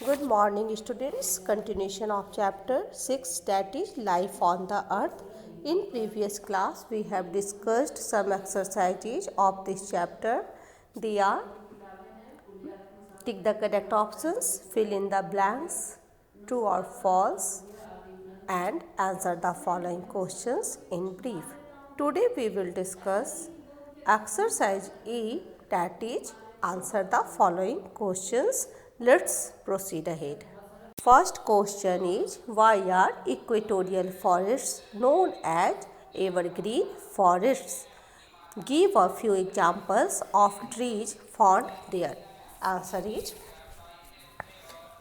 Good morning, students. Continuation of chapter 6, that is life on the earth. In previous class, we have discussed some exercises of this chapter. They are tick the correct options, fill in the blanks, true or false, and answer the following questions in brief. Today, we will discuss exercise E, that is answer the following questions. Let's proceed ahead. First question is, why are equatorial forests known as evergreen forests? Give a few examples of trees found there. Answer is,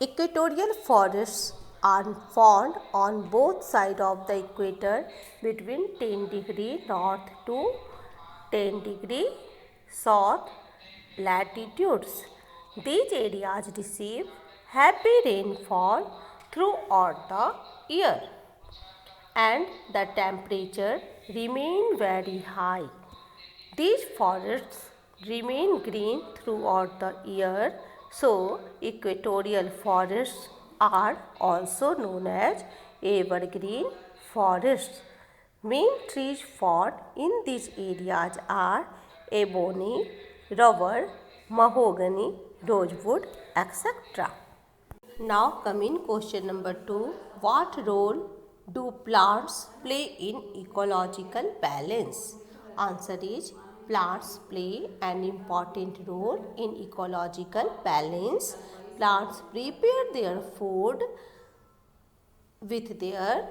equatorial forests are found on both sides of the equator between 10° north to 10° south latitudes. These areas receive heavy rainfall throughout the year and the temperature remain very high. These forests remain green throughout the year, so equatorial forests are also known as evergreen forests. Main trees found in these areas are ebony, rubber, mahogany, rosewood, etc. Now coming question number 2. What role do plants play in ecological balance? Answer is, plants play an important role in ecological balance. Plants prepare their food with their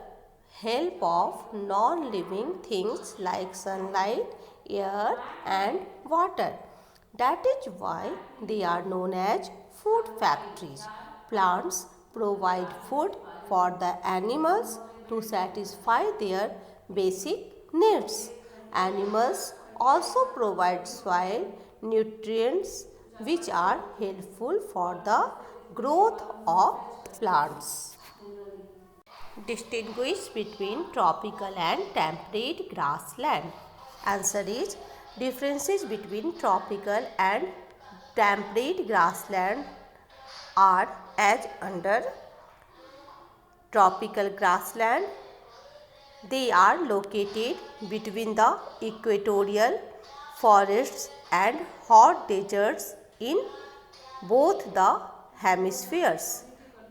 help of non-living things like sunlight, air and water. That is why they are known as food factories. Plants provide food for the animals to satisfy their basic needs. Animals also provide soil nutrients which are helpful for the growth of plants. Distinguish between tropical and temperate grassland. Answer is, differences between tropical and temperate grassland are as under. Tropical grassland, they are located between the equatorial forests and hot deserts in both the hemispheres.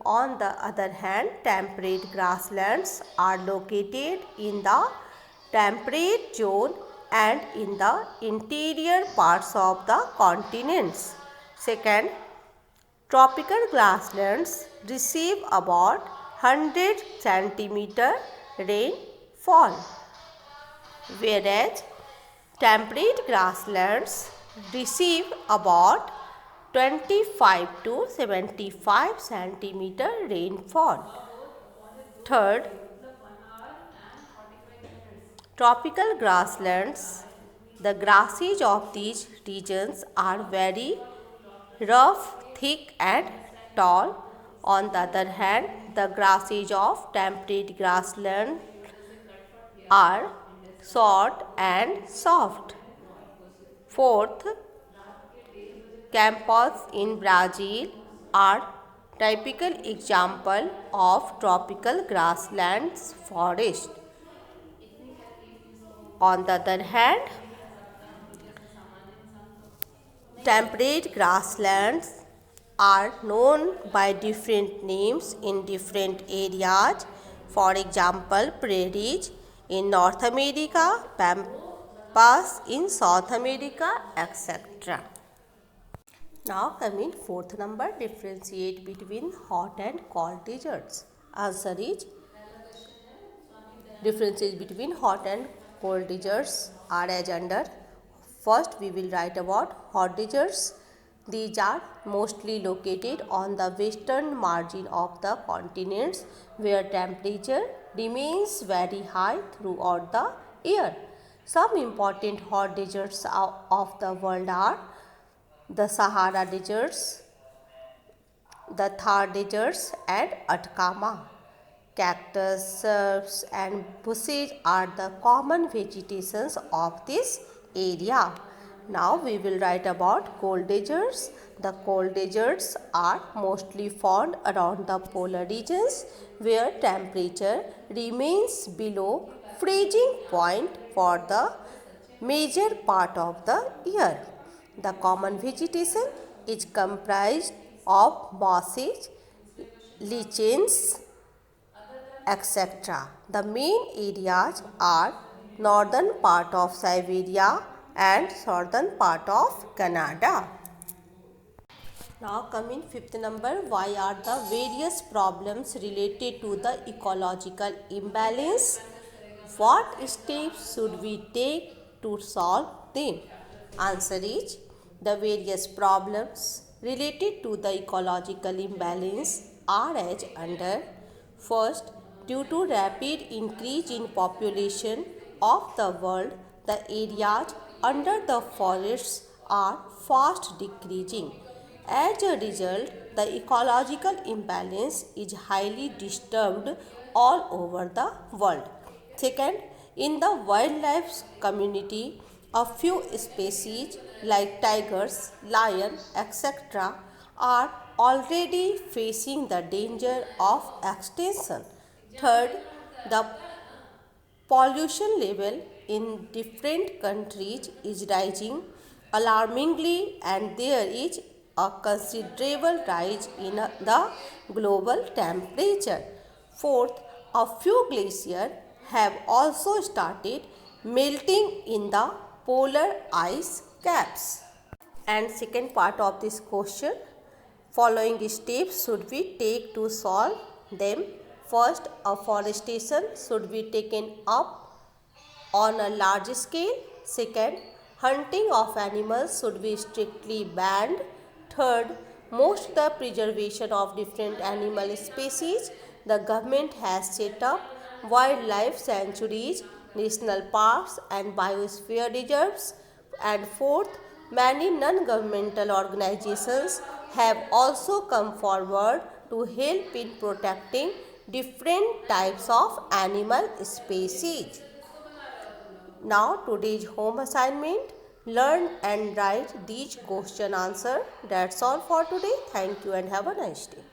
On the other hand, temperate grasslands are located in the temperate zone and in the interior parts of the continents. Second, tropical grasslands receive about 100 centimeter rainfall, whereas temperate grasslands receive about 25 to 75 centimeter rainfall. Third, tropical grasslands, the grasses of these regions are very rough, thick and tall. On the other hand, the grasses of temperate grassland are short and soft. Fourth, campos in Brazil are typical example of tropical grasslands forest. On the other hand, temperate grasslands are known by different names in different areas. For example, prairies in North America, pampas in South America, etc. Now coming fourth number, differentiate between hot and cold deserts. Answer is, differences between hot and cold deserts are as under. First, we will write about hot deserts. These are mostly located on the western margin of the continents where temperature remains very high throughout the year. Some important hot deserts of the world are the Sahara deserts, the Thar deserts and Atacama. Cactus, shrubs and bushes are the common vegetations of this area. Now we will write about cold deserts. The cold deserts are mostly found around the polar regions where temperature remains below freezing point for the major part of the year. The common vegetation is comprised of mosses, lichens, etc. The main areas are northern part of Siberia and southern part of Canada. Now coming fifth number, why are the various problems related to the ecological imbalance? What steps should we take to solve them? Answer is, the various problems related to the ecological imbalance are as under. First, due to rapid increase in population of the world, the areas under the forests are fast decreasing. As a result, the ecological imbalance is highly disturbed all over the world. Second, in the wildlife community, a few species like tigers, lions, etc. are already facing the danger of extinction. Third, the pollution level in different countries is rising alarmingly, and there is a considerable rise in the global temperature. Fourth, a few glaciers have also started melting in the polar ice caps. And second part of this question, following steps should we take to solve them? First, afforestation should be taken up on a large scale. Second, hunting of animals should be strictly banned. Third, most the preservation of different animal species. The government has set up wildlife sanctuaries, national parks and biosphere reserves. And fourth, many non-governmental organizations have also come forward to help in protecting different types of animal species. Now today's home assignment, learn and write these question answer. That's all for today. Thank you and have a nice day.